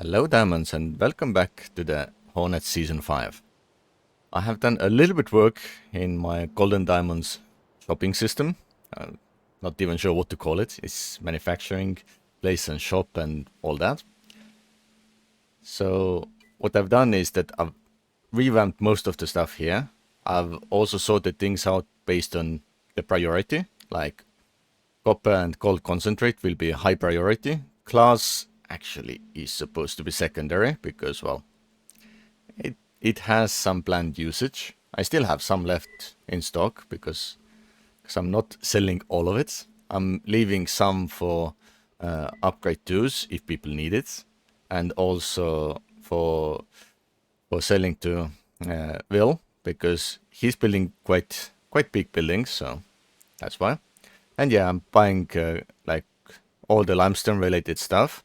Hello Diamonds and welcome back to the Hornet Season 5. I have done a little bit work in my Golden Diamonds shopping system. Not even sure what to call it. It's manufacturing, place and shop and all that. So what I've done is that I've revamped most of the stuff here. I've also sorted things out based on the priority, like copper and gold concentrate will be a high priority. Glass actually is supposed to be secondary because, well, it has some planned usage. I still have some left in stock because I'm not selling all of it. I'm leaving some for upgrade tools if people need it, and also for selling to Will because he's building quite big buildings, so that's why. And yeah, I'm buying like all the limestone related stuff.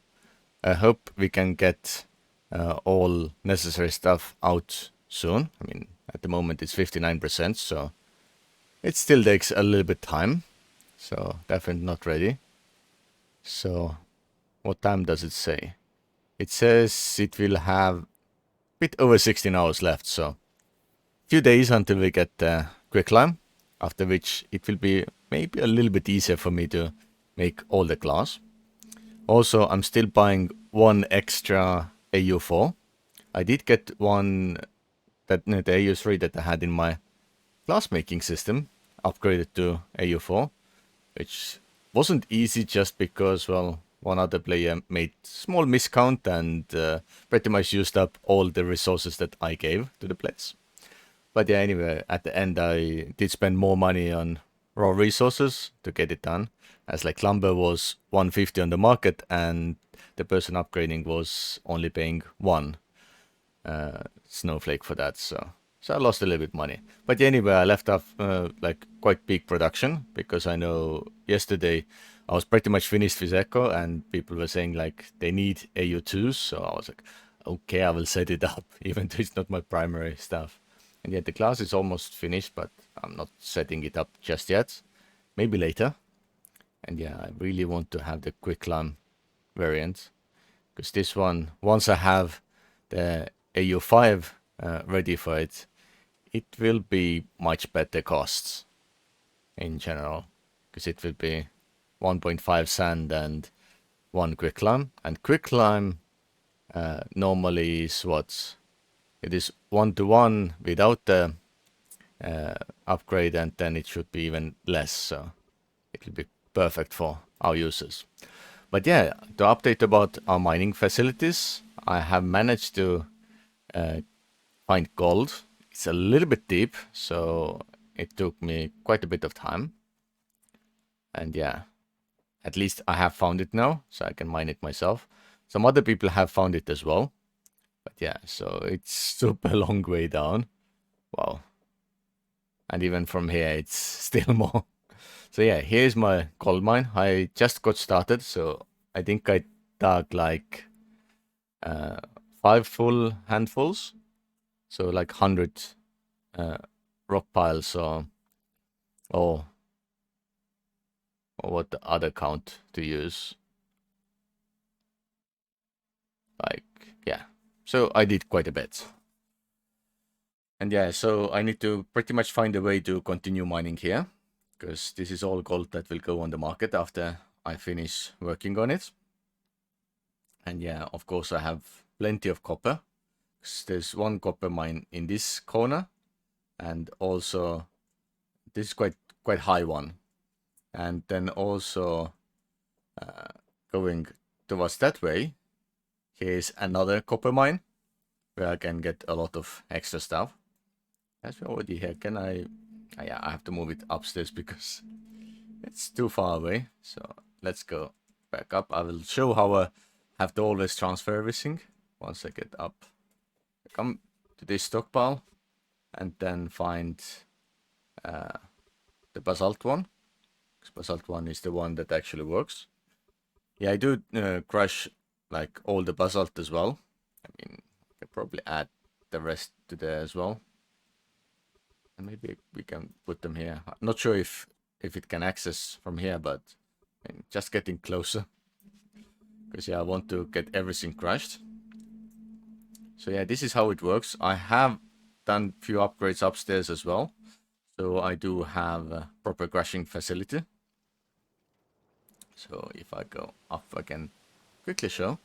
I hope we can get all necessary stuff out soon. I mean, at the moment it's 59%, so it still takes a little bit time. So definitely not ready. So what time does it say? It says it will have a bit over 16 hours left, so few days until we get the quicklime, after which it will be maybe a little bit easier for me to make all the glass. Also, I'm still buying one extra AU4. I did get one that the AU3 that I had in my glass making system upgraded to AU4, which wasn't easy just because, well, one other player made small miscount and pretty much used up all the resources that I gave to the place. But yeah, anyway, at the end I did spend more money on raw resources to get it done, as like lumber was 150 on the market and the person upgrading was only paying one snowflake for that, so I lost a little bit money. But anyway, I left off like quite big production because I know yesterday I was pretty much finished with Echo and people were saying like they need AU2s, so I was like, okay, I will set it up even though it's not my primary stuff. And yet the class is almost finished, but I'm not setting it up just yet. Maybe later. And yeah, I really want to have the quicklime variant because this one, once I have the AU5 ready for it, it will be much better costs in general because it will be 1.5 sand and 1 quicklime. And quicklime normally is what? It is 1-to-1 without the upgrade, and then it should be even less, so it will be perfect for our users. But yeah, to update about our mining facilities, I have managed to find gold. It's a little bit deep, so it took me quite a bit of time. And yeah, at least I have found it now, so I can mine it myself. Some other people have found it as well. But yeah, so it's super long way down. Wow. And even from here, it's still more. So yeah, here's my gold mine. I just got started, so I think I dug like 5 full handfuls. So like 100 rock piles or what the other count to use. Like, yeah. So I did quite a bit. And yeah, so I need to pretty much find a way to continue mining here, because this is all gold that will go on the market after I finish working on it. And yeah, of course I have plenty of copper. There's one copper mine in this corner, and also this is quite high one. And then also going towards that way, here's another copper mine where I can get a lot of extra stuff. As we're already here, can I? Yeah, I have to move it upstairs because it's too far away. So let's go back up. I will show how I have to always transfer everything once I get up. I come to this stockpile and then find the basalt one. Because basalt one is the one that actually works. Yeah, I do crush like all the basalt as well. I mean, I could probably add the rest to there as well. And maybe we can put them here. I'm not sure if it can access from here, but I mean, just getting closer. Because yeah, I want to get everything crushed. So yeah, this is how it works. I have done a few upgrades upstairs as well. So I do have a proper crashing facility. So if I go up, I can quickly show.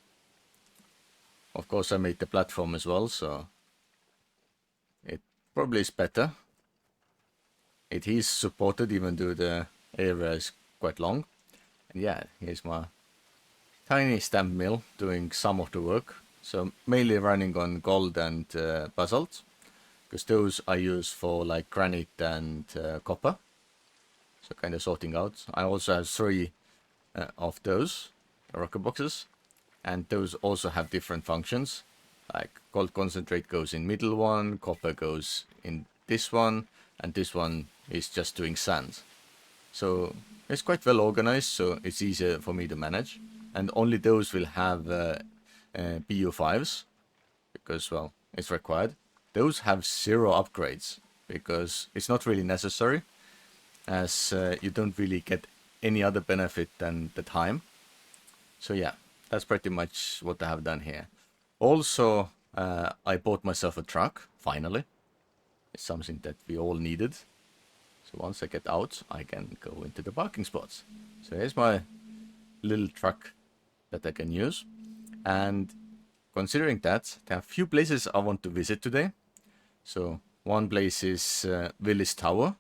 Of course, I made the platform as well, so it probably is better. It is supported even though the area is quite long. And yeah, here's my tiny stamp mill doing some of the work. So mainly running on gold and basalt, because those I use for like granite and copper. So kind of sorting out. I also have 3 of those rocker boxes, and those also have different functions. Like gold concentrate goes in middle one, copper goes in this one, and this one is just doing sand. So it's quite well organized, so it's easier for me to manage. And only those will have BU5s, because, well, it's required. Those have 0 upgrades, because it's not really necessary, as you don't really get any other benefit than the time. So yeah, that's pretty much what I have done here. Also, I bought myself a truck, finally. It's something that we all needed. So once I get out, I can go into the parking spots. So here's my little truck that I can use. And considering that, there are a few places I want to visit today. So one place is Willis Tower.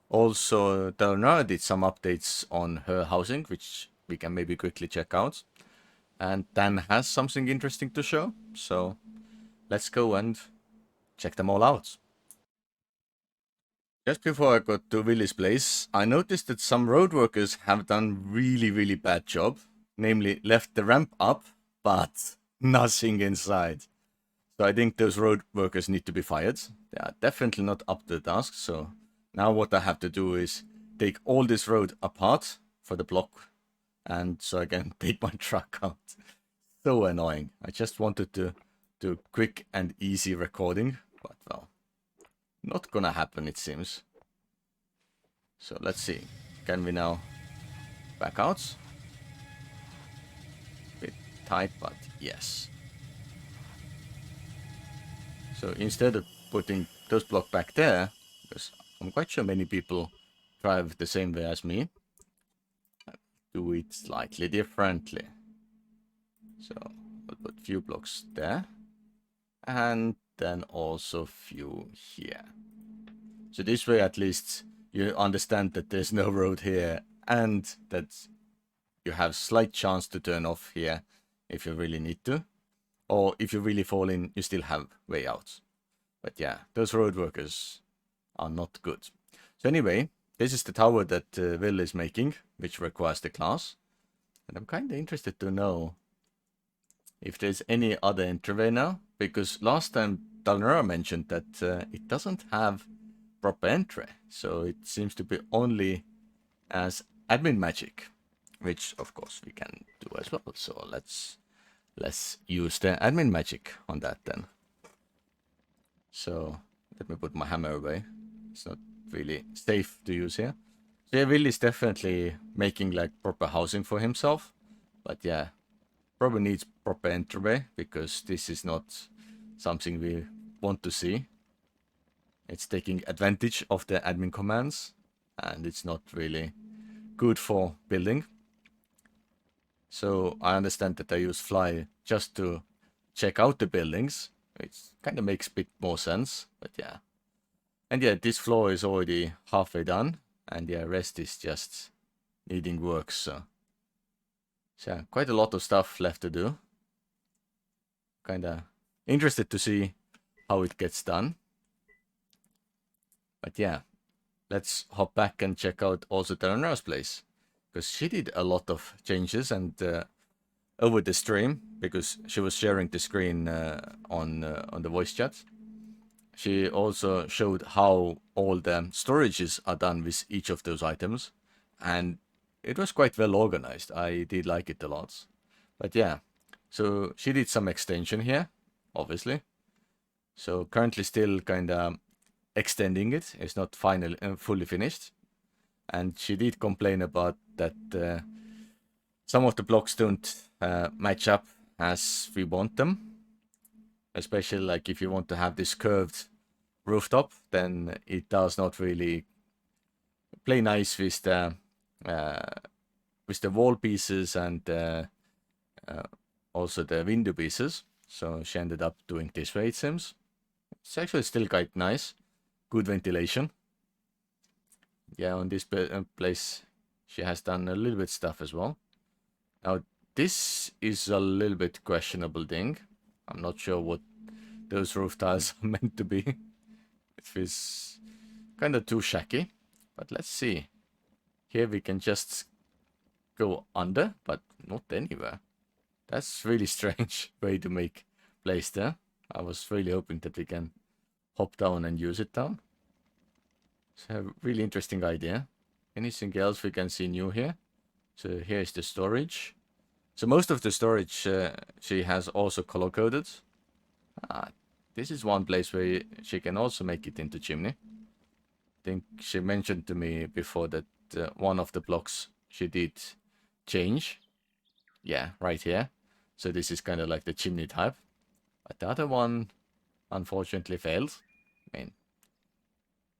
Also, Delnara did some updates on her housing, which we can maybe quickly check out. And Dan has something interesting to show. So let's go and check them all out. Just before I got to Willy's place, I noticed that some road workers have done really bad job. Namely, left the ramp up, but nothing inside. So I think those road workers need to be fired. They are definitely not up to the task. So now what I have to do is take all this road apart for the block. And so I can take my truck out. So annoying. I just wanted to do quick and easy recording. But well, not gonna happen, it seems. So let's see. Can we now back out? Bit tight, but yes. So instead of putting those blocks back there, because I'm quite sure many people drive the same way as me, I'll do it slightly differently. So we'll put a few blocks there, and then also a few here. So this way at least you understand that there's no road here, and that you have slight chance to turn off here if you really need to. Or if you really fall in, you still have way out. But yeah, those road workers are not good. So anyway, this is the tower that Will is making, which requires the class. And I'm kind of interested to know if there's any other entryway now. Because last time Dalnera mentioned that it doesn't have proper entry. So it seems to be only as admin magic, which of course we can do as well. So let's use the admin magic on that then. So let me put my hammer away. It's not really safe to use here. So yeah, Will is definitely making like proper housing for himself. But yeah, probably needs proper entryway, because this is not something we want to see. It's taking advantage of the admin commands, and it's not really good for building. So I understand that I use fly just to check out the buildings, which kind of makes a bit more sense, but yeah. And yeah, this floor is already halfway done, and yeah, rest is just needing work, so yeah, quite a lot of stuff left to do. Kinda interested to see how it gets done. But yeah, let's hop back and check out also Terranera's place, because she did a lot of changes, and over the stream, because she was sharing the screen on the voice chat. She also showed how all the storages are done with each of those items, and it was quite well organized. I did like it a lot. But yeah, so she did some extension here, obviously. So currently still kind of extending it. It's not finally fully finished. And she did complain about that some of the blocks don't match up as we want them. especially like if you want to have this curved rooftop, then it does not really play nice with the wall pieces and also the window pieces. So she ended up doing this way, it seems. It's actually still quite nice. Good ventilation. Yeah, on this place she has done a little bit stuff as well. Now this is a little bit questionable thing. I'm not sure what those roof tiles are meant to be. It feels kind of too shaky. But let's see. Here we can just go under, but not anywhere. That's really strange way to make place there. I was really hoping that we can hop down and use it down. It's a really interesting idea. Anything else we can see new here? So here's the storage. So most of the storage she has also color coded. This is one place where she can also make it into chimney. I think she mentioned to me before that one of the blocks she did change. Yeah, right here. So this is kind of like the chimney type. But the other one unfortunately failed. I mean,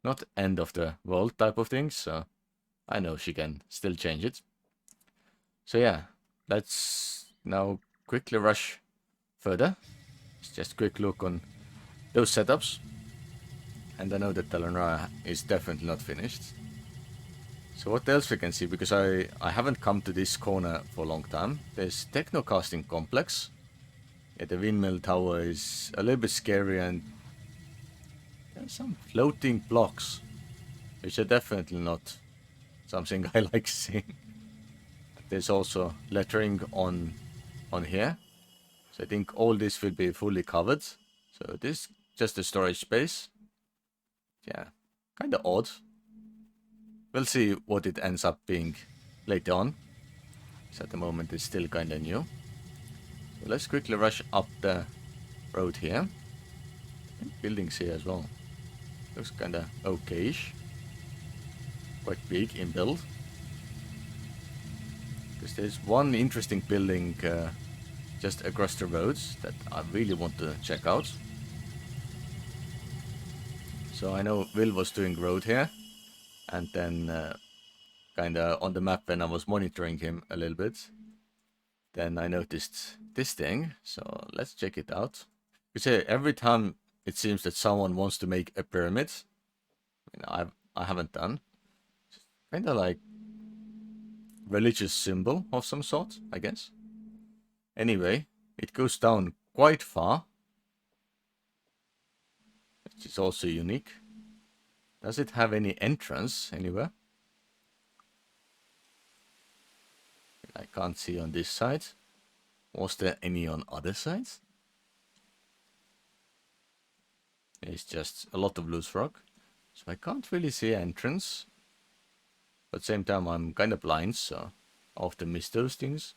not end of the world type of thing, so I know she can still change it. So yeah, let's now quickly rush further. It's just a quick look on those setups. And I know that Telenora is definitely not finished. So what else we can see? Because I haven't come to this corner for a long time. There's Technocasting Complex. Yeah, the windmill tower is a little bit scary, and there's some floating blocks, which are definitely not something I like seeing. There's also lettering on here. So I think all this will be fully covered. So this is just a storage space. Yeah, kind of odd. We'll see what it ends up being later on. So at the moment it's still kind of new. So let's quickly rush up the road here. Buildings here as well. Looks kind of okayish. Quite big in build. Because there's one interesting building just across the roads that I really want to check out. So I know Will was doing road here, and then kind of on the map when I was monitoring him a little bit, then I noticed this thing. So let's check it out. Because every time it seems that someone wants to make a pyramid, I haven't done. Kind of like religious symbol of some sort, I guess. Anyway, it goes down quite far, which is also unique. Does it have any entrance anywhere? I can't see on this side. Was there any on other sides? It's just a lot of loose rock. So I can't really see entrance. But at the same time I'm kind of blind, so I often miss those things.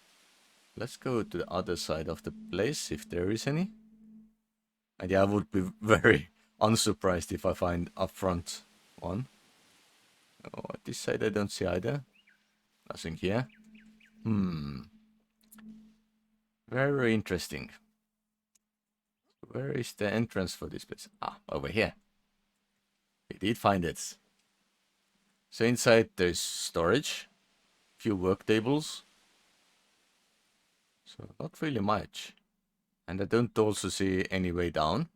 Let's go to the other side of the place, if there is any. And yeah, I would be very unsurprised if I find up front one. Oh, at this side I don't see either. Nothing here. Very interesting. Where is the entrance for this place? Ah, over here. We did find it. So inside there's storage. Few work tables. So not really much. And I don't also see any way down.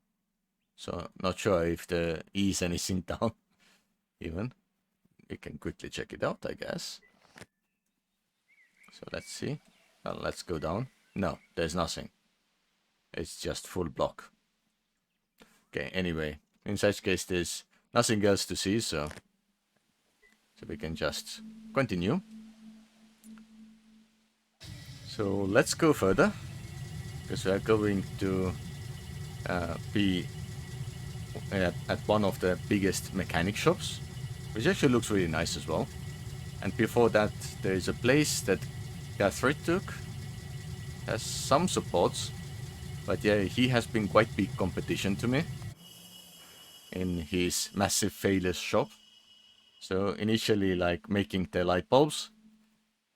So not sure if there is anything down even. We can quickly check it out, I guess. So let's see. Well, let's go down. No, there's nothing. It's just full block. Okay, anyway, in such case there's nothing else to see, so we can just continue. So let's go further, because we are going to be at one of the biggest mechanic shops, which actually looks really nice as well. And before that, there is a place that Guthrie took. Has some supports, but yeah, he has been quite big competition to me in his massive failures shop. So initially, like making the light bulbs,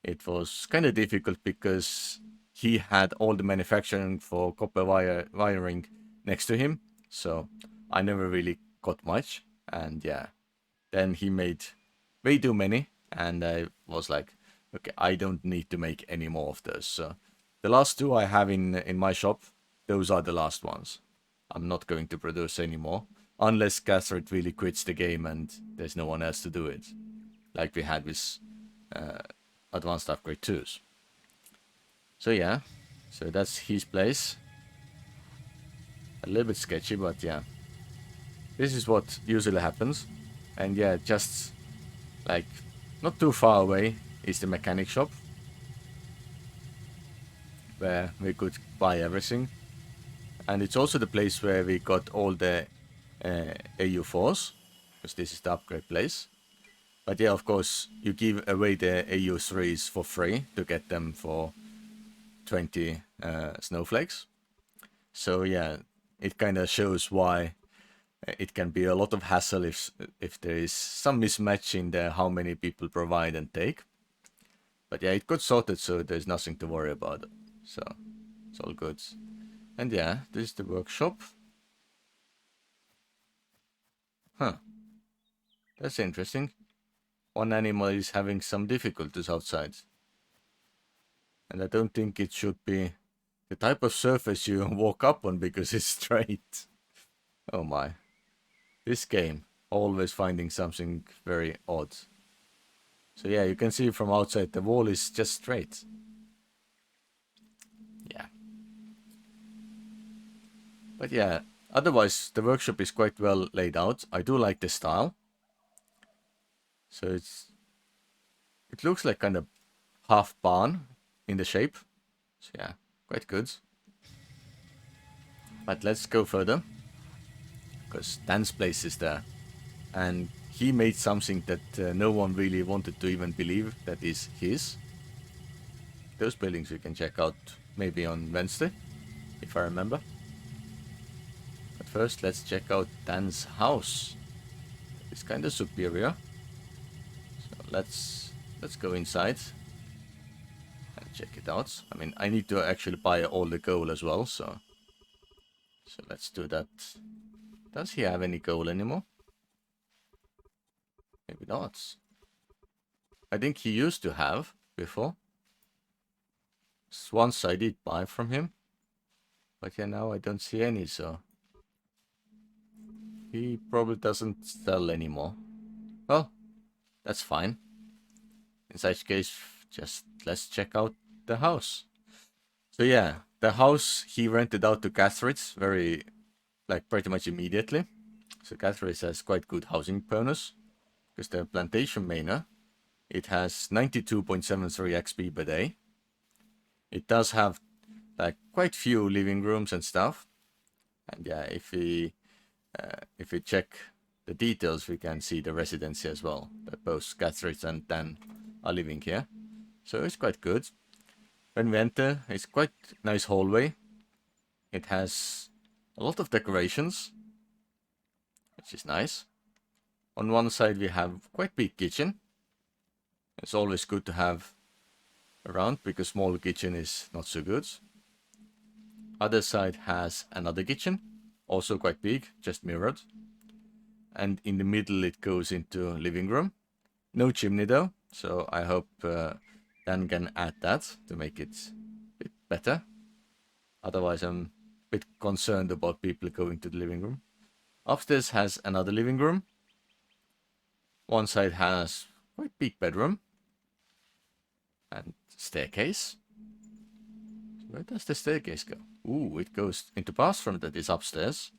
it was kind of difficult because he had all the manufacturing for copper wiring next to him, so I never really got much. And yeah, then he made way too many, and I was like, okay, I don't need to make any more of those. So the last two I have in my shop, those are the last ones. I'm not going to produce anymore unless Catherine really quits the game and there's no one else to do it, like we had with advanced upgrade 2s. So yeah, so that's his place. A little bit sketchy, but yeah, this is what usually happens. And yeah, just like not too far away is the mechanic shop, where we could buy everything. And it's also the place where we got all the AU4s, because this is the upgrade place. But yeah, of course, you give away the AU3s for free to get them for 20 snowflakes. So yeah, it kind of shows why it can be a lot of hassle if there is some mismatch in the how many people provide and take. But yeah, it got sorted, so there's nothing to worry about. So it's all good. And yeah, this is the workshop. Huh, that's interesting. One animal is having some difficulties outside. And I don't think it should be the type of surface you walk up on because it's straight. Oh my. This game, always finding something very odd. So yeah, you can see from outside the wall is just straight. Yeah. But yeah, otherwise the workshop is quite well laid out. I do like the style. So it looks like kind of half barn in the shape. So yeah, quite good. But let's go further, because Dan's place is there. And he made something that no one really wanted to even believe that is his. Those buildings we can check out maybe on Wednesday, if I remember. But first, let's check out Dan's house. It's kind of superior. So let's go inside and check it out. I mean, I need to actually buy all the gold as well, so let's do that. Does he have any gold anymore? Maybe not. I think he used to have before. Once I did buy from him. But yeah, now I don't see any, so he probably doesn't sell anymore. Well, that's fine. In such case, just let's check out the house. So yeah, the house he rented out to Catherine's very, like pretty much immediately. So Catherine has quite good housing bonus, because the plantation manor, it has 92.73 XP per day. It does have like quite few living rooms and stuff. And yeah, if we check the details, we can see the residency as well, that both Catherine and Dan are living here. So it's quite good. When we enter, it's quite nice hallway. It has a lot of decorations, which is nice. On one side we have quite big kitchen. It's always good to have around, because small kitchen is not so good. Other side has another kitchen, also quite big, just mirrored. And in the middle it goes into living room. No chimney though, so I hope Dan can add that to make it a bit better. Otherwise I'm a bit concerned about people going to the living room. Upstairs has another living room. One side has quite big bedroom. And staircase. Where does the staircase go? Ooh, it goes into bathroom that is upstairs.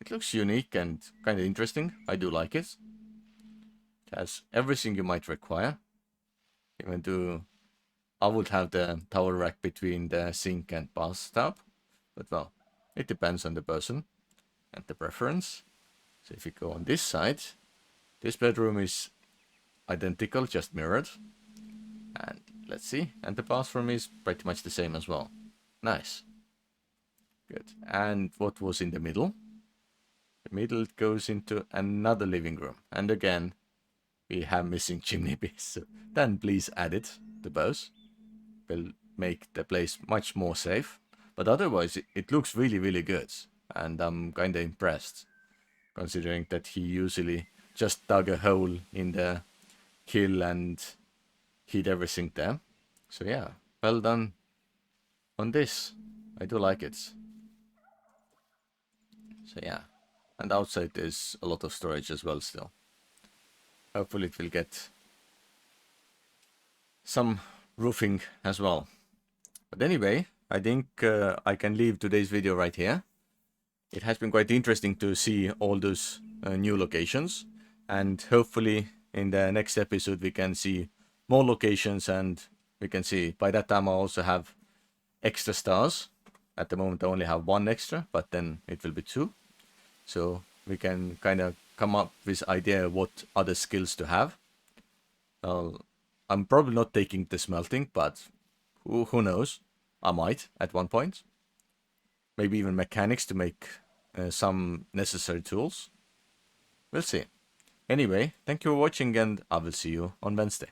It looks unique and kind of interesting. I do like it. It has everything you might require. Even though I would have the towel rack between the sink and bathtub. But well, it depends on the person and the preference. So if you go on this side, this bedroom is identical, just mirrored. And let's see, and the bathroom is pretty much the same as well. Nice. Good. And what was in the middle? The middle goes into another living room. And again, we have missing chimney piece. So then please add it to both. Will make the place much more safe. But otherwise, it looks really, really good. And I'm kind of impressed, considering that he usually just dug a hole in the hill and hid everything there. So yeah, well done on this. I do like it. So yeah, and outside there's a lot of storage as well still. Hopefully it will get some roofing as well. But anyway, I think I can leave today's video right here. It has been quite interesting to see all those new locations, and hopefully in the next episode we can see more locations, and we can see by that time I also have extra stars. At the moment I only have one extra, but then it will be two. So we can kind of come up with idea what other skills to have. I'm probably not taking the smelting, but who knows? I might at one point. Maybe even mechanics to make some necessary tools. We'll see. Anyway, thank you for watching, and I will see you on Wednesday.